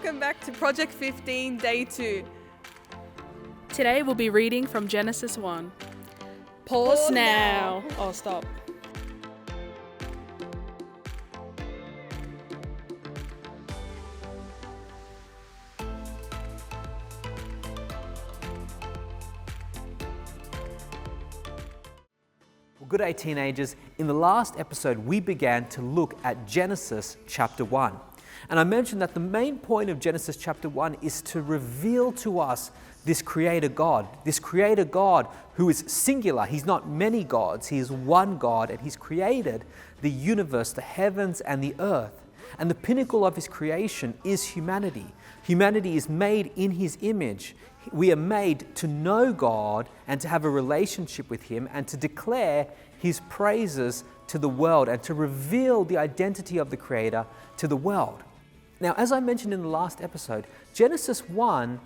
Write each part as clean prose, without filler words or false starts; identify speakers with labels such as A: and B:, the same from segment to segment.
A: welcome back to Project 15, Day 2.
B: Today we'll be reading from Genesis 1. Pause now. Oh, stop.
C: Well, good day, teenagers. In the last episode, we began to look at Genesis chapter 1. And I mentioned that the main point of Genesis chapter 1 is to reveal to us this Creator God who is singular. He's not many gods, He is one God, and He's created the universe, the heavens and the earth. And the pinnacle of His creation is humanity. Humanity is made in His image. We are made to know God and to have a relationship with Him and to declare His praises to the world and to reveal the identity of the Creator to the world. Now, as I mentioned in the last episode, Genesis 1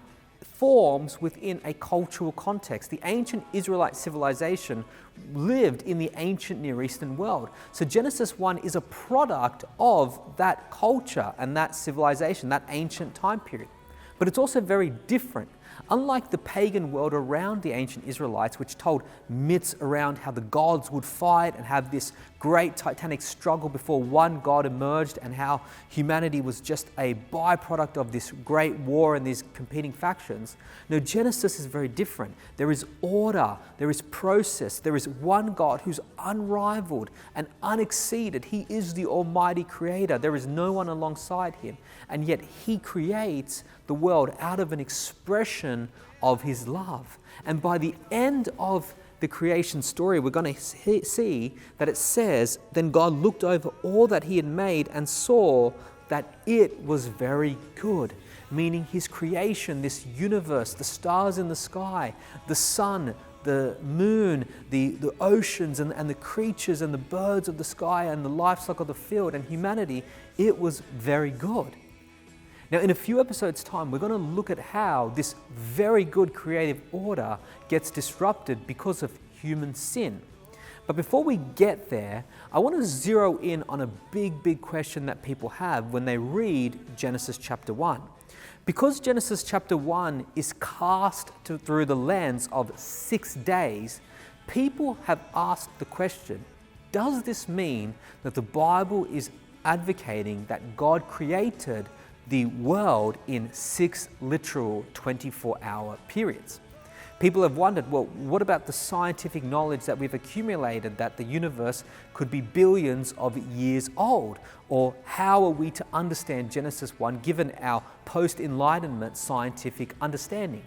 C: forms within a cultural context. The ancient Israelite civilization lived in the ancient Near Eastern world. So Genesis 1 is a product of that culture and that civilization, that ancient time period. But it's also very different. Unlike the pagan world around the ancient Israelites, which told myths around how the gods would fight and have this great titanic struggle before one god emerged and how humanity was just a byproduct of this great war and these competing factions. No, Genesis is very different. There is order, there is process, there is one God who's unrivaled and unexceeded. He is the Almighty Creator. There is no one alongside Him. And yet He creates the world out of an expression of His love. And by the end of the creation story, we're going to see that it says, then God looked over all that He had made and saw that it was very good. Meaning His creation, this universe, the stars in the sky, the sun, the moon, the oceans and the creatures and the birds of the sky and the livestock of the field and humanity, it was very good. Now, in a few episodes' time, we're going to look at how this very good creative order gets disrupted because of human sin. But before we get there, I want to zero in on a big question that people have when they read Genesis chapter 1. Because Genesis chapter 1 is cast through the lens of 6 days, people have asked the question, does this mean that the Bible is advocating that God created the world in 6 literal 24-hour periods? People have wondered, well, what about the scientific knowledge that we've accumulated that the universe could be billions of years old? Or how are we to understand Genesis 1 given our post-Enlightenment scientific understanding?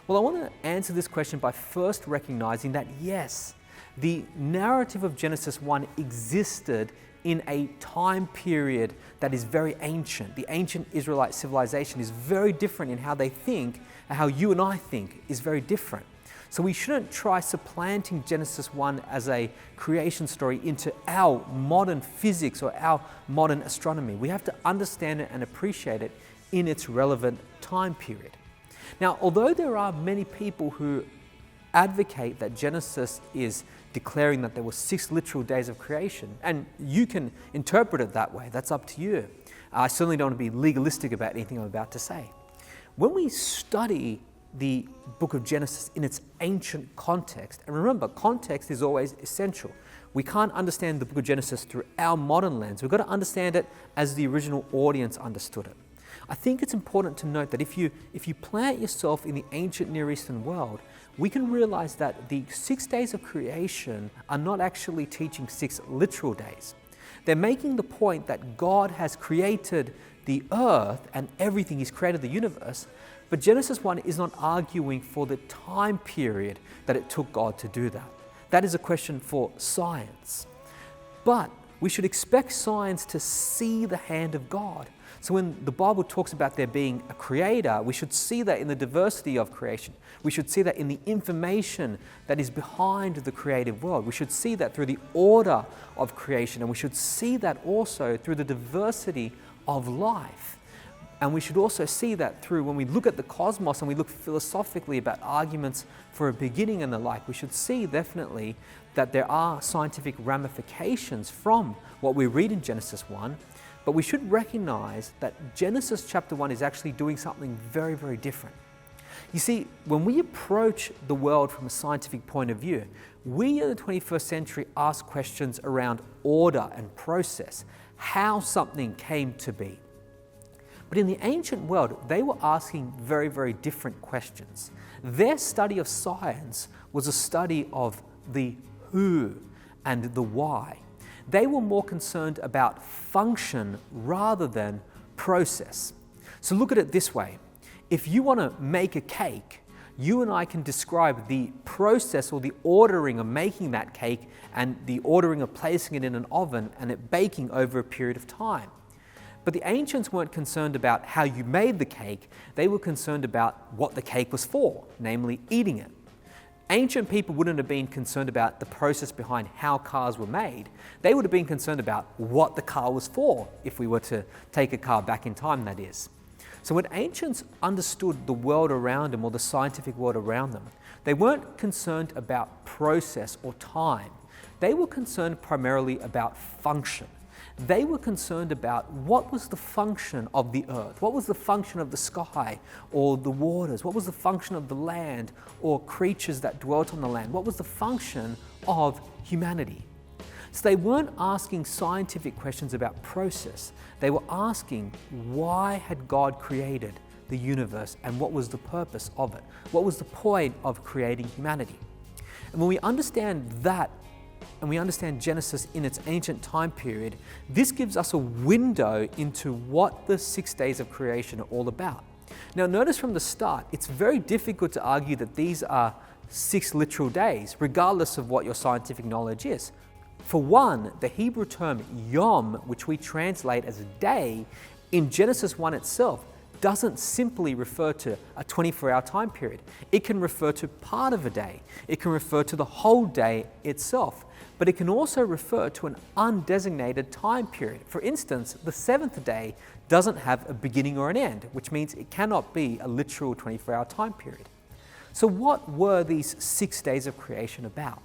C: Well, I want to answer this question by first recognizing that yes, the narrative of Genesis 1 existed in a time period that is very ancient. The ancient Israelite civilization is very different in how they think, and how you and I think is very different. So we shouldn't try supplanting Genesis 1 as a creation story into our modern physics or our modern astronomy. We have to understand it and appreciate it in its relevant time period. Now, although there are many people who advocate that Genesis is declaring that there were 6 literal days of creation, and you can interpret it that way, that's up to you. I certainly don't want to be legalistic about anything I'm about to say. When we study the book of Genesis in its ancient context, and remember, context is always essential. We can't understand the book of Genesis through our modern lens. We've got to understand it as the original audience understood it. I think it's important to note that if you plant yourself in the ancient Near Eastern world, we can realize that the 6 days of creation are not actually teaching 6 literal days. They're making the point that God has created the earth and everything. He's created the universe, but Genesis 1 is not arguing for the time period that it took God to do that. That is a question for science. But we should expect science to see the hand of God. So when the Bible talks about there being a creator, we should see that in the diversity of creation. We should see that in the information that is behind the creative world. We should see that through the order of creation, and we should see that also through the diversity of life. And we should also see that through when we look at the cosmos and we look philosophically about arguments for a beginning and the like, we should see definitely that there are scientific ramifications from what we read in Genesis 1. But we should recognize that Genesis chapter 1 is actually doing something very, very different. You see, when we approach the world from a scientific point of view, we in the 21st century ask questions around order and process, how something came to be. But in the ancient world, they were asking very, very different questions. Their study of science was a study of the who and the why. They were more concerned about function rather than process. So look at it this way. If you want to make a cake, you and I can describe the process or the ordering of making that cake and the ordering of placing it in an oven and it baking over a period of time. But the ancients weren't concerned about how you made the cake, they were concerned about what the cake was for, namely eating it. Ancient people wouldn't have been concerned about the process behind how cars were made. They would have been concerned about what the car was for, if we were to take a car back in time, that is. So when ancients understood the world around them or the scientific world around them, they weren't concerned about process or time. They were concerned primarily about function. They were concerned about what was the function of the earth, what was the function of the sky or the waters, what was the function of the land or creatures that dwelt on the land, what was the function of humanity. So they weren't asking scientific questions about process. They were asking why had God created the universe and what was the purpose of it? What was the point of creating humanity? And when we understand that, and we understand Genesis in its ancient time period, this gives us a window into what the 6 days of creation are all about. Now notice from the start, it's very difficult to argue that these are 6 literal days, regardless of what your scientific knowledge is. For one, the Hebrew term yom, which we translate as a day, in Genesis 1 itself, doesn't simply refer to a 24-hour time period. It can refer to part of a day. It can refer to the whole day itself. But it can also refer to an undesignated time period. For instance, the 7th day doesn't have a beginning or an end, which means it cannot be a literal 24-hour time period. So what were these 6 days of creation about?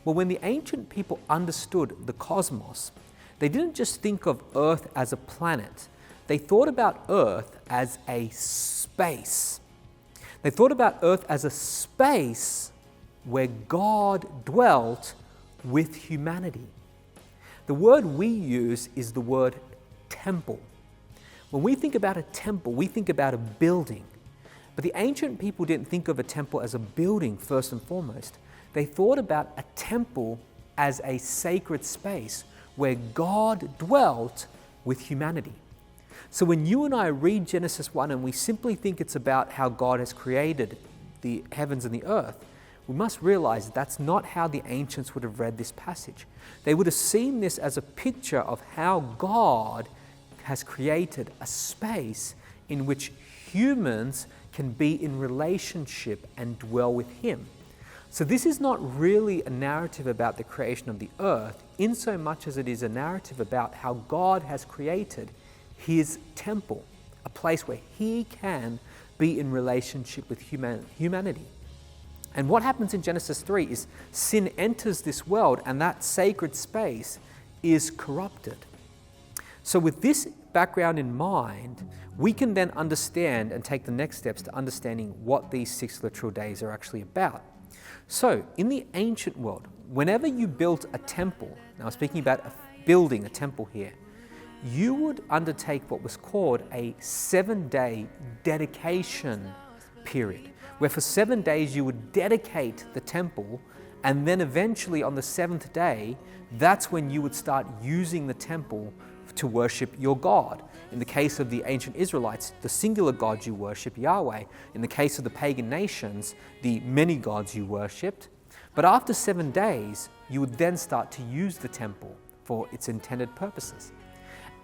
C: Well, when the ancient people understood the cosmos, they didn't just think of Earth as a planet. They thought about Earth as a space. They thought about Earth as a space where God dwelt with humanity. The word we use is the word temple. When we think about a temple, we think about a building. But the ancient people didn't think of a temple as a building first and foremost. They thought about a temple as a sacred space where God dwelt with humanity. So when you and I read Genesis 1 and we simply think it's about how God has created the heavens and the earth, we must realize that's not how the ancients would have read this passage. They would have seen this as a picture of how God has created a space in which humans can be in relationship and dwell with Him. So this is not really a narrative about the creation of the earth, in so much as it is a narrative about how God has created His temple, a place where He can be in relationship with humanity. And what happens in Genesis 3 is sin enters this world and that sacred space is corrupted. So with this background in mind, we can then understand and take the next steps to understanding what these 6 literal days are actually about. So in the ancient world, whenever you built a temple, now I'm speaking about building a temple here, you would undertake what was called a 7-day dedication period, where for 7 days you would dedicate the temple, and then eventually on the 7th day, that's when you would start using the temple to worship your God. In the case of the ancient Israelites, the singular God you worship, Yahweh. In the case of the pagan nations, the many gods you worshipped. But after 7 days, you would then start to use the temple for its intended purposes.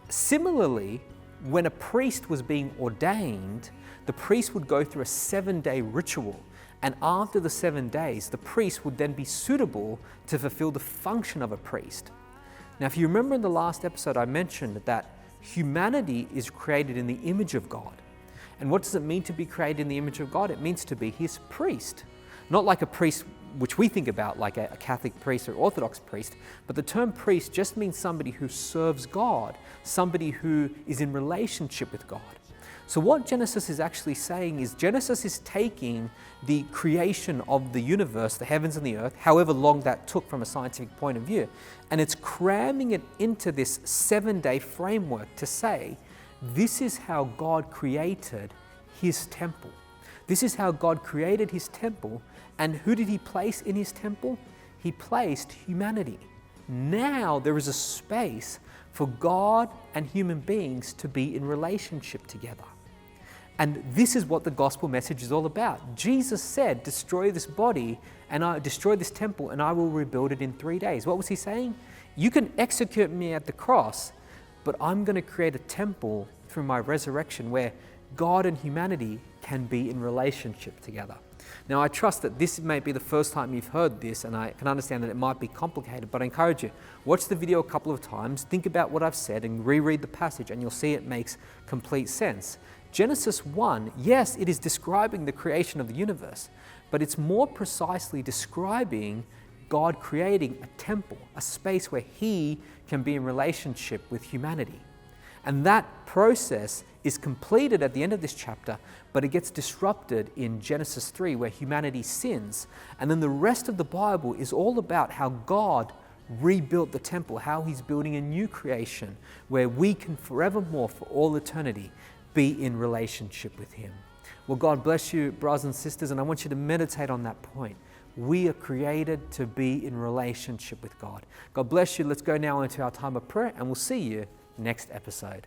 C: Similarly, when a priest was being ordained, the priest would go through a 7-day ritual, and after the 7 days, the priest would then be suitable to fulfill the function of a priest. Now, if you remember in the last episode, I mentioned that humanity is created in the image of God. And what does it mean to be created in the image of God? It means to be His priest. Not like a priest which we think about like a Catholic priest or Orthodox priest, but the term priest just means somebody who serves God, somebody who is in relationship with God. So what Genesis is actually saying is Genesis is taking the creation of the universe, the heavens and the earth, however long that took from a scientific point of view, and it's cramming it into this 7-day framework to say, this is how God created his temple. This is how God created his temple, and who did he place in his temple? He placed humanity. Now there is a space for God and human beings to be in relationship together. And this is what the gospel message is all about. Jesus said, destroy this body and I destroy this temple and I will rebuild it in 3 days. What was he saying? You can execute me at the cross, but I'm going to create a temple through my resurrection where God and humanity can be in relationship together. Now, I trust that this may be the first time you've heard this, and I can understand that it might be complicated, but I encourage you, watch the video a couple of times, think about what I've said, and reread the passage, and you'll see it makes complete sense. Genesis 1, yes, it is describing the creation of the universe, but it's more precisely describing God creating a temple, a space where he can be in relationship with humanity. And that process is completed at the end of this chapter, but it gets disrupted in Genesis 3, where humanity sins. And then the rest of the Bible is all about how God rebuilt the temple, how he's building a new creation where we can forevermore, for all eternity, be in relationship with him. Well, God bless you, brothers and sisters, and I want you to meditate on that point. We are created to be in relationship with God. God bless you. Let's go now into our time of prayer, and we'll see you next episode.